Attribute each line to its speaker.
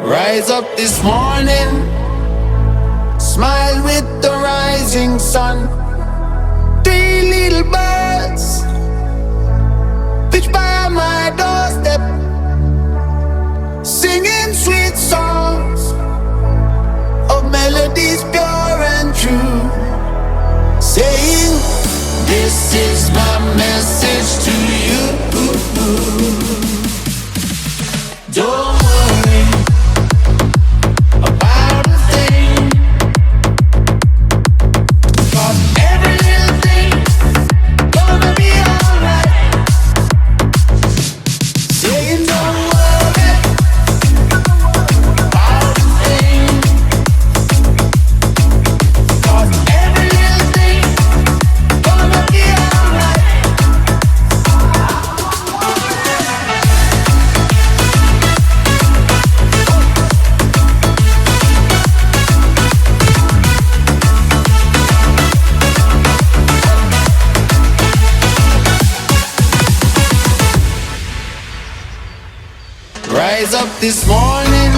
Speaker 1: Rise up this morning, smile with the rising sun. Three little birds pitch by my doorstep, singing sweet songs of melodies pure and true, saying, this is my message to you. Don't worry about a thing, 'cause every little thing gonna be alright. Saying don't worry about a thing, 'cause every little thing gonna be alright. Rise up this morning,